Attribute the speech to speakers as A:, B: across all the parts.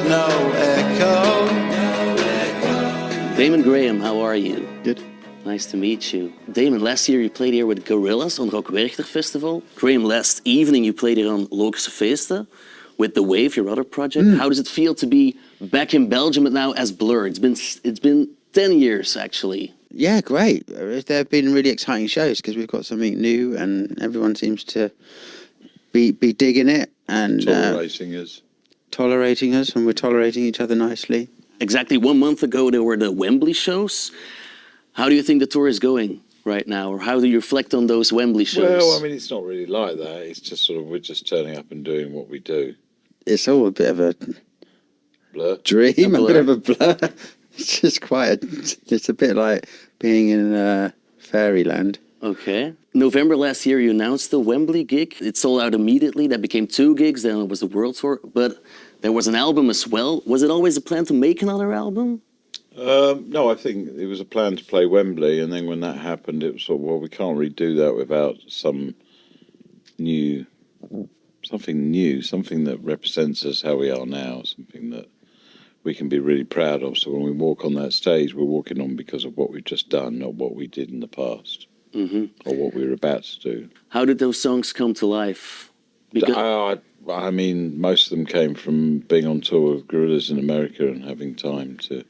A: no echo.
B: Damon Graham, how are you?
C: Good.
B: Nice to meet you. Damon, last year you played here with Gorillaz on Rock Werchter Festival. Graham, last evening you played here on Logische Feesten with The Wave, your other project. How does it feel to be back in Belgium but now as Blur? It's been 10 years actually.
C: Yeah, great. There have been really exciting shows because we've got something new and everyone seems to be digging it and tolerating us, and we're tolerating each other nicely.
B: Exactly 1 month ago there were the Wembley shows. How do you think the tour is going right now, or how do you reflect on those Wembley shows?
D: Well, I mean, it's not really like that. It's just sort of, we're just turning up and doing what we do.
C: It's all a bit of a
D: Blur.
C: dream, a bit of a blur. It's just it's a bit like being in fairyland.
B: Okay. November last year you announced the Wembley gig. It sold out immediately. That became 2 gigs, then it was the world tour. But there was an album as well. Was it always a plan to make another album?
D: No, I think it was a plan to play Wembley, and then when that happened, it was sort of, well, we can't really do that without something new, something that represents us how we are now, something that we can be really proud of. So when we walk on that stage, we're walking on because of what we've just done, not what we did in the past, or what we were about to do.
B: How did those songs come to life?
D: I mean, most of them came from being on tour with Gorillaz in America and having time to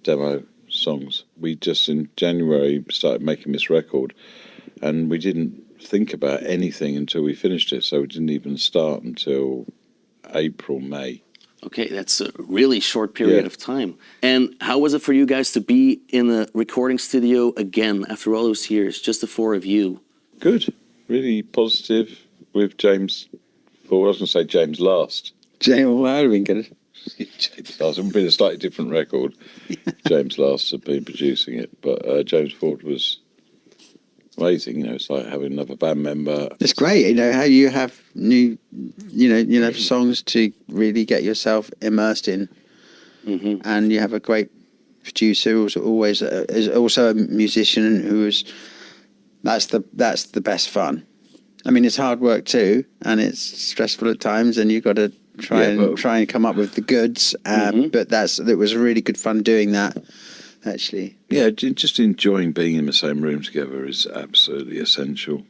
D: demo songs. We just in January started making this record, and we didn't think about anything until we finished it, so we didn't even start until April, May.
B: Okay, that's a really short period of time. And how was it for you guys to be in a recording studio again after all those years, just the 4 of you?
D: Good, really positive with James. Well, I was going to say James Last.
C: James, well, that would have been good.
D: James Last. It would have been a slightly different record. James Last had been producing it, but James Ford was amazing. You know, it's like having another band member.
C: It's great, you know, how you have new, songs to really get yourself immersed in, and you have a great producer who's always is also a musician who is. That's the best fun. I mean, it's hard work too, and it's stressful at times, and you've got to try and come up with the goods. But it was really good fun doing that, actually.
D: Yeah, just enjoying being in the same room together is absolutely essential.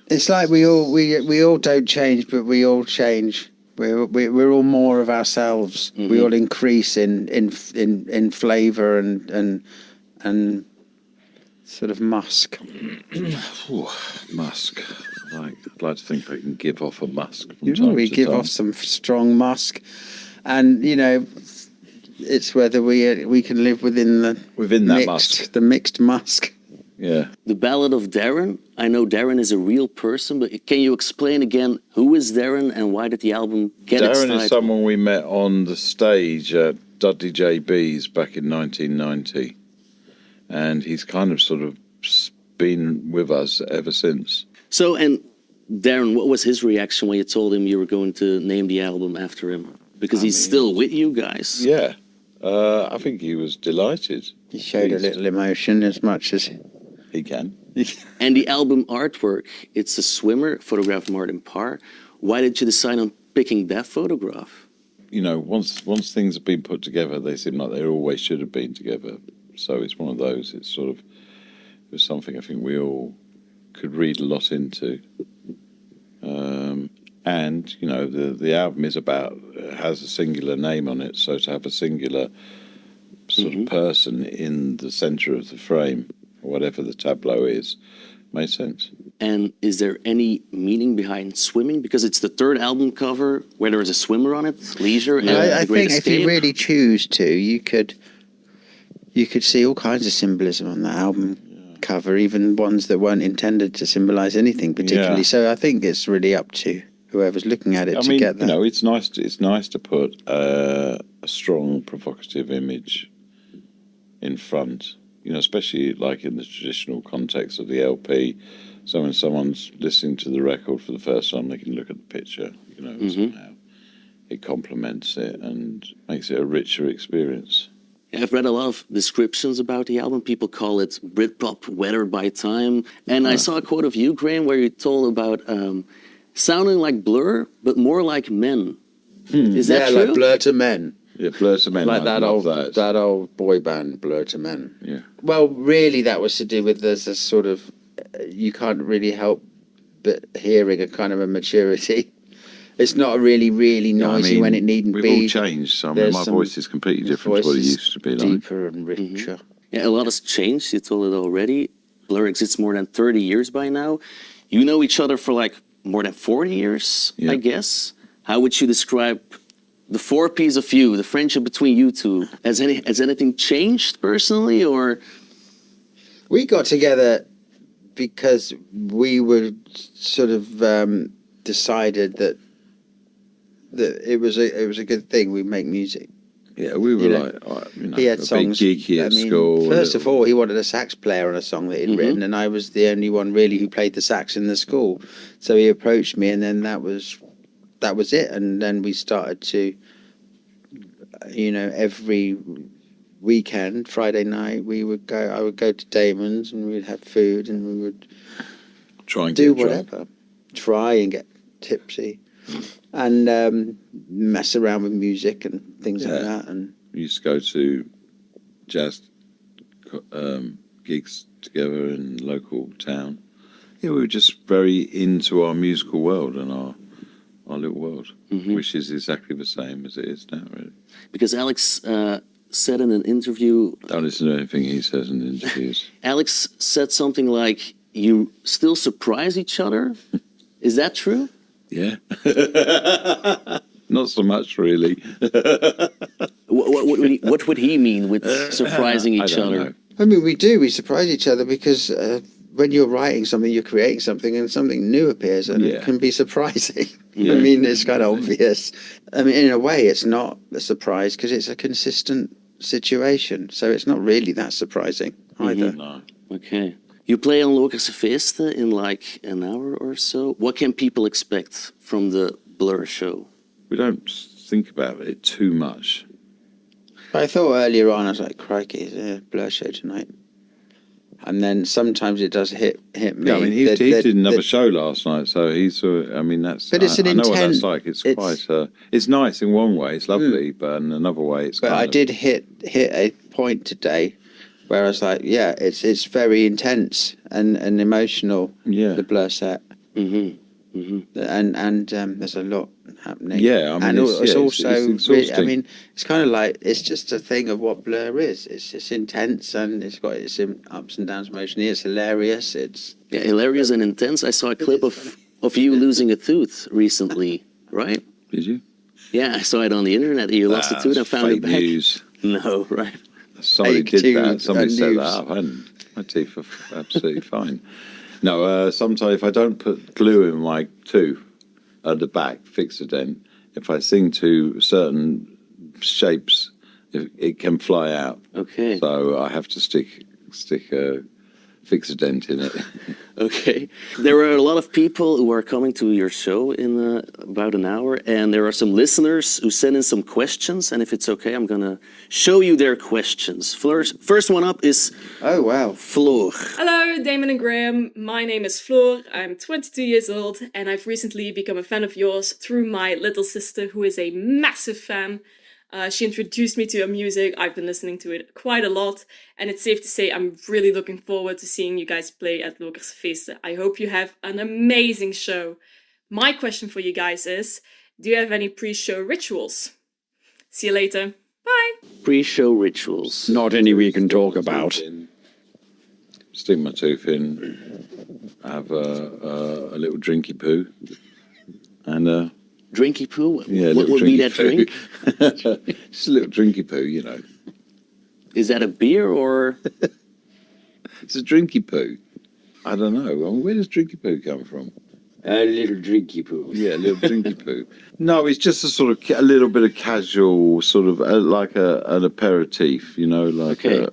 C: It's like we all don't change, but we all change. We're all more of ourselves. We all increase in flavour and sort of musk.
D: Musk. I'd like to think I can give off a musk.
C: We give off some strong musk, and it's whether we can live within that musk. The mixed musk.
D: Yeah.
B: The Ballad of Darren. I know Darren is a real person, but can you explain again who is Darren and why did the album get its title?
D: Darren is someone we met on the stage at Dudley JB's back in 1990, and he's kind of sort of been with us ever since.
B: So, and Darren, what was his reaction when you told him you were going to name the album after him? Because he's still with you guys.
D: Yeah, I think he was delighted.
C: He showed a little emotion as much as
D: he can.
B: And the album artwork, it's a swimmer, photographed of Martin Parr. Why did you decide on picking that photograph?
D: You know, once things have been put together, they seem like they always should have been together. So it's one of those, it was something I think we all could read a lot into. And, the album has a singular name on it, so to have a singular sort of person in the centre of the frame, whatever the tableau is, made sense.
B: And is there any meaning behind swimming? Because it's the 3rd album cover where there is a swimmer on it, Leisure, and
C: I
B: The Great
C: think
B: Escape.
C: if you really choose to, you could see all kinds of symbolism on the album cover, even ones that weren't intended to symbolise anything particularly.
D: Yeah.
C: So I think it's really up to whoever's looking at it get that.
D: It's nice to put a strong, provocative image in front. Especially like in the traditional context of the LP. So when someone's listening to the record for the first time, they can look at the picture. Somehow it complements it and makes it a richer experience.
B: I've read a lot of descriptions about the album. People call it Britpop weathered by time. And I saw a quote of you, Graham, where you told about sounding like Blur, but more like Men. Is that true?
C: Like Blur to Men.
D: Yeah, Blur to Men.
C: Like
D: I love that.
C: that old boy band, Blur to Men.
D: Yeah.
C: Well, really, that was to do with there's a sort of you can't really help but hearing a kind of a maturity. It's not really
D: Yeah, I
C: noisy
D: mean,
C: when it needn't
D: we've
C: be.
D: all changed. So, I mean,
C: There's
D: my
C: some-
D: voice is completely
C: His
D: different to what it
C: voice is
D: used to be like.
C: deeper and richer.
B: Yeah, a lot has changed. You told it already. Blur exists more than 30 years by now. You know each other for like more than 40 years,
D: Yeah.
B: I guess. How would you describe the 4 Ps of you, the friendship between you two? Has anything changed personally, or?
C: We got together because we were sort of decided that it was a good thing. We make music.
D: Yeah, we were
C: You know,
D: like, you know,
C: He had
D: a
C: songs.
D: big geeky at school.
C: First of all, he wanted a sax player on a song that he'd written, and I was the only one really who played the sax in the school. So he approached me, and then that was it. And then we started to, every weekend, Friday night, I would go to Damon's, and we'd have food, and we would
D: try and
C: do
D: get drunk.
C: whatever, try and get tipsy, and mess around with music and things like
D: Yeah.
C: that. And
D: We used to go to jazz gigs together in local town. Yeah, we were just very into our musical world and our little world, which is exactly the same as it is now, really.
B: Because Alex said in an interview,
D: Don't listen to anything he says in interviews.
B: Alex said something like, you still surprise each other. Is that true?
D: Yeah. Not so much, really.
B: What would he mean with surprising
D: I
B: each
D: don't
B: other?
D: know.
C: I mean, we surprise each other because when you're writing something, you're creating something, and something new appears, and
D: Yeah.
C: it can be surprising.
B: Yeah.
C: I mean, it's kind of obvious. I mean, in a way, it's not a surprise because it's a consistent situation, so it's not really that surprising either.
D: No.
B: Okay. You play on Lokerse Feesten in like an hour or so. What can people expect from the Blur show?
D: We don't think about it too much.
C: I thought earlier on, I was like, crikey, it's a Blur show tonight. And then sometimes it does hit me.
D: Yeah, I mean, he
C: that-
D: did
C: that-
D: another
C: that-
D: show last night, so he's. I mean, that's.
C: But it's an
D: I know what that's
C: intent-
D: like. It's
C: it's-
D: quite. It's nice in one way. It's lovely, but in another way, it's.
C: But
D: kind
C: I
D: of,
C: did hit a point today where I was like, yeah, it's very intense and emotional.
D: Yeah.
C: The Blur set,
B: Mm-hmm.
C: and there's a lot happening.
D: Yeah, I mean,
C: and
D: it's
C: also
D: exhausting.
C: really, I mean, it's kind of like it's just a thing of what Blur is. It's just intense and it's got its ups and downs emotionally. It's hilarious. It's
B: Yeah, hilarious and intense. I saw a clip of you losing a tooth recently, right?
D: Did you?
B: Yeah, I saw it on the internet. You lost a tooth and
D: That's
B: found it
D: fake
B: back.
D: news.
B: No, right.
D: Somebody
C: Fake
D: did that.
C: news,
D: Somebody set
C: news.
D: that up. My teeth are absolutely fine. No, sometimes if I don't put glue in my tooth at the back, Fixodent, if I sing to certain shapes, it can fly out.
B: Okay.
D: So I have to stick a Fixodent in it.
B: Okay. There are a lot of people who are coming to your show in about an hour, and there are some listeners who sent in some questions. And if it's okay, I'm going to show you their questions. First one up is
C: oh wow.
B: Floor.
E: Hello, Damon and Graham. My name is Floor. I'm 22 years old, and I've recently become a fan of yours through my little sister, who is a massive fan. She introduced me to your music. I've been listening to it quite a lot, and it's safe to say I'm really looking forward to seeing you guys play at Lokerse Feesten. I hope you have an amazing show. My question for you guys is, do you have any pre-show rituals? See you later. Bye!
B: Pre-show rituals.
C: Not any we can talk about.
D: Stick my tooth in, have a little drinky poo, and
B: Drinky poo?
D: yeah, a
B: What
D: little
B: would be that
D: drinky
B: drink?
D: poo. Just a little drinky poo, you know.
B: Is that a beer or?
D: It's a drinky poo. I don't know. I mean, where does drinky poo come from?
C: A little drinky poo.
D: Yeah, a little drinky poo. No, it's just a sort of a little bit of casual, sort of like an aperitif, you know, like
B: Okay.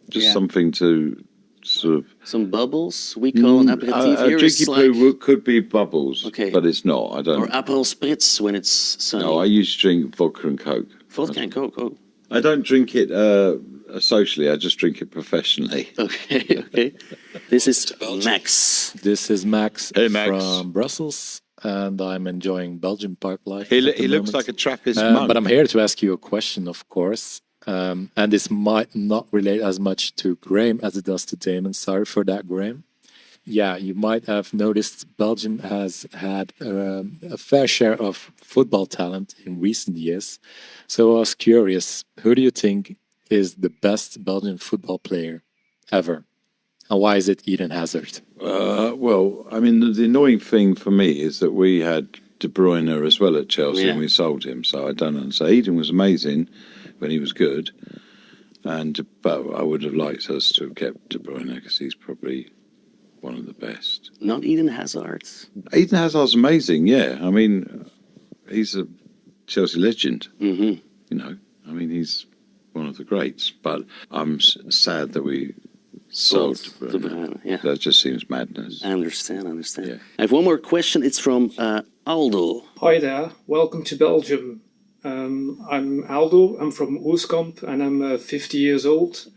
D: just
C: Yeah.
D: something to sort of.
B: Some bubbles? We call an aperitif
D: A
B: here.
D: drinky
B: It's
D: poo
B: like,
D: could be bubbles,
B: Okay.
D: but it's not. I
B: or
D: don't.
B: Aperol Spritz when it's sunny.
D: No, I used to drink vodka and coke.
B: Vodka and Coke. Oh.
D: I don't drink it socially. I just drink it professionally.
B: Okay, okay. This is Max.
F: This is Max,
D: Hey, Max.
F: from Brussels. and I'm enjoying Belgian park life.
D: He,
F: at the
D: he looks
F: moment.
D: like a Trappist monk.
F: But I'm here to ask you a question, of course. And this might not relate as much to Graham as it does to Damon. Sorry for that, Graham. Yeah, you might have noticed Belgium has had a fair share of football talent in recent years. So I was curious, who do you think is the best Belgian football player ever? And why is it Eden Hazard?
D: Well, I mean, the annoying thing for me is that we had De Bruyne as well at Chelsea, and we sold him. So I don't understand. Eden was amazing when he was good, but I would have liked us to have kept De Bruyne because he's probably one of the best.
B: Not Eden Hazard.
D: Eden Hazard's amazing. Yeah, I mean, he's a Chelsea legend.
B: Mm-hmm.
D: You know, I mean, he's one of the greats. But I'm sad that we sold
B: De Bruyne, yeah.
D: That just seems madness.
B: I understand.
D: Yeah.
B: I have one more question. It's from Aldo.
G: Hi there, welcome to Belgium. I'm Aldo, I'm from Oostkamp and I'm 50 years old.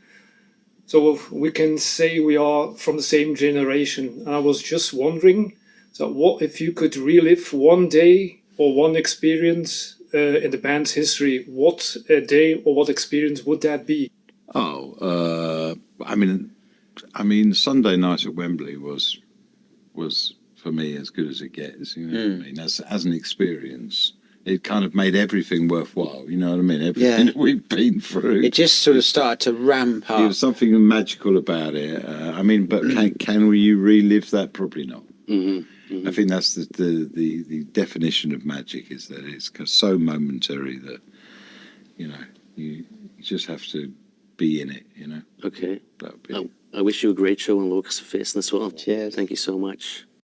G: So we can say we are from the same generation. And I was just wondering, so what if you could relive one day or one experience in the band's history, what day or what experience would that be?
D: I mean, Sunday night at Wembley was for me as good as it gets. You know what I mean? As an experience, it kind of made everything worthwhile. You know what I mean? Everything that we've been through.
C: It just sort of started to ramp
D: There
C: up.
D: was something magical about it. I mean, but can you relive that? Probably not.
B: Mm-hmm.
D: I think that's the definition of magic, is that it's so momentary that you just have to be in it. You know.
B: Okay.
D: That would be.
B: I wish you a great show on Locusts of Feesten as well.
C: Cheers.
B: Thank you so much.